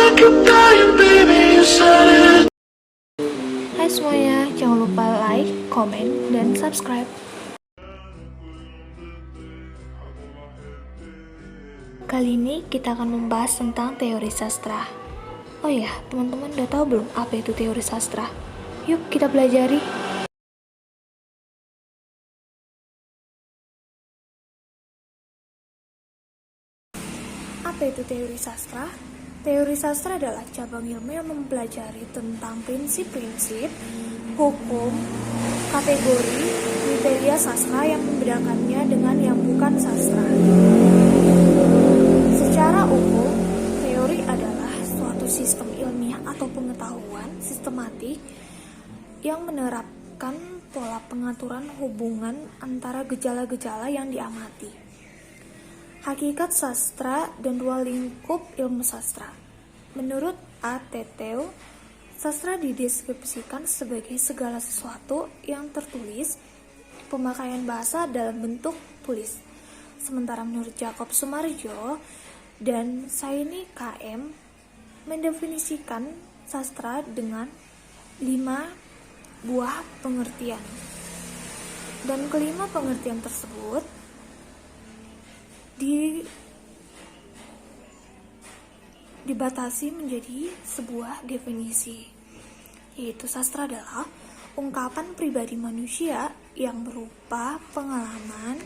Hai semuanya, jangan lupa like, komen, dan subscribe. Kali ini kita akan membahas tentang teori sastra. Oh ya, teman-teman udah tahu belum apa itu teori sastra? Yuk kita pelajari. Apa itu teori sastra? Teori sastra adalah cabang ilmu yang mempelajari tentang prinsip-prinsip, hukum, kategori, kriteria sastra yang membedakannya dengan yang bukan sastra. Secara umum, teori adalah suatu sistem ilmiah atau pengetahuan sistematik yang menerapkan pola pengaturan hubungan antara gejala-gejala yang diamati. Hakikat sastra dan dua lingkup ilmu sastra. Menurut A. Tetew, sastra dideskripsikan sebagai segala sesuatu yang tertulis, pemakaian bahasa dalam bentuk tulis. Sementara menurut Jacob Sumarjo dan Saini KM mendefinisikan sastra dengan 5 buah pengertian. Dan kelima pengertian tersebut dibatasi menjadi sebuah definisi, yaitu sastra adalah ungkapan pribadi manusia yang berupa pengalaman,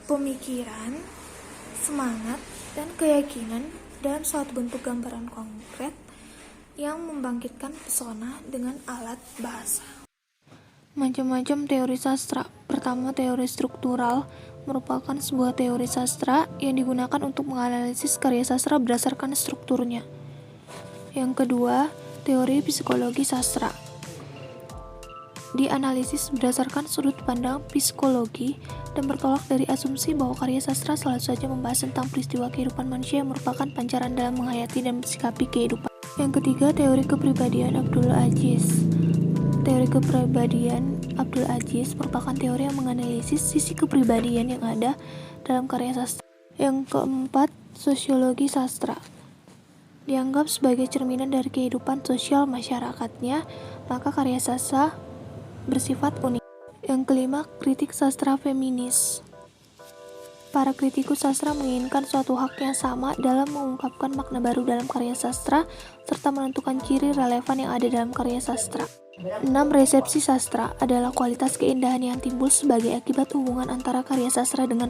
pemikiran, semangat, dan keyakinan dalam suatu bentuk gambaran konkret yang membangkitkan pesona dengan alat bahasa. Macam-macam teori sastra. Pertama, teori struktural merupakan sebuah teori sastra yang digunakan untuk menganalisis karya sastra berdasarkan strukturnya. Yang kedua, teori psikologi sastra. Dianalisis berdasarkan sudut pandang psikologi dan bertolak dari asumsi bahwa karya sastra selalu saja membahas tentang peristiwa kehidupan manusia yang merupakan pancaran dalam menghayati dan mensikapi kehidupan. Yang ketiga, teori kepribadian Abdul Aziz. Teori kepribadian Abdul Aziz merupakan teori yang menganalisis sisi kepribadian yang ada dalam karya sastra. Yang keempat, sosiologi sastra. Dianggap sebagai cerminan dari kehidupan sosial masyarakatnya, maka karya sastra bersifat unik. Yang kelima, kritik sastra feminis. Para kritikus sastra menginginkan suatu hak yang sama dalam mengungkapkan makna baru dalam karya sastra, serta menentukan ciri relevan yang ada dalam karya sastra. 6. Resepsi sastra adalah kualitas keindahan yang timbul sebagai akibat hubungan antara karya sastra dengan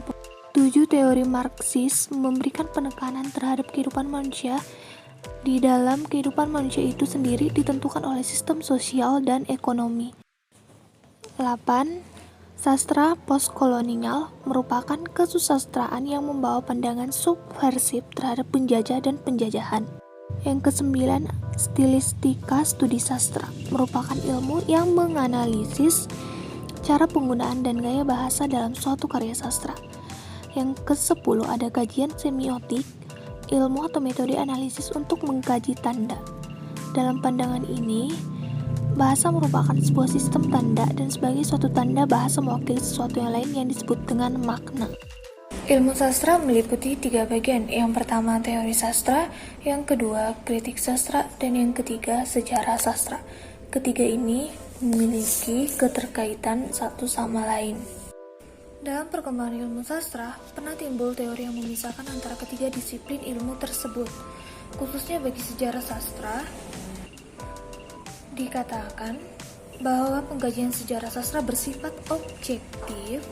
7. Teori Marxis memberikan penekanan terhadap kehidupan manusia. Di dalam kehidupan manusia itu sendiri ditentukan oleh sistem sosial dan ekonomi. 8. Sastra postkolonial merupakan kesusastraan yang membawa pandangan subversif terhadap penjajah dan penjajahan. Yang kesembilan, stilistika studi sastra merupakan ilmu yang menganalisis cara penggunaan dan gaya bahasa dalam suatu karya sastra. Yang ke-10 ada kajian semiotik, ilmu atau metode analisis untuk mengkaji tanda. Dalam pandangan ini, bahasa merupakan sebuah sistem tanda dan sebagai suatu tanda bahasa mewakili sesuatu yang lain yang disebut dengan makna. Ilmu sastra meliputi 3 bagian. Yang pertama teori sastra, yang kedua kritik sastra, dan yang ketiga sejarah sastra. Ketiga ini memiliki keterkaitan satu sama lain. Dalam perkembangan ilmu sastra, pernah timbul teori yang memisahkan antara ketiga disiplin ilmu tersebut. Khususnya bagi sejarah sastra, dikatakan bahwa pengkajian sejarah sastra bersifat objektif,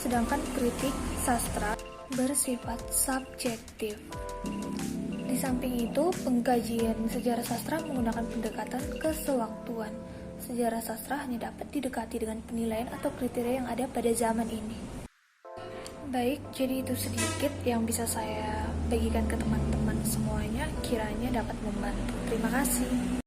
sedangkan kritik sastra bersifat subjektif. Di samping itu, pengkajian sejarah sastra menggunakan pendekatan kesewaktuan. Sejarah sastra hanya dapat didekati dengan penilaian atau kriteria yang ada pada zaman ini. Baik, jadi itu sedikit yang bisa saya bagikan ke teman-teman semuanya, kiranya dapat membantu. Terima kasih.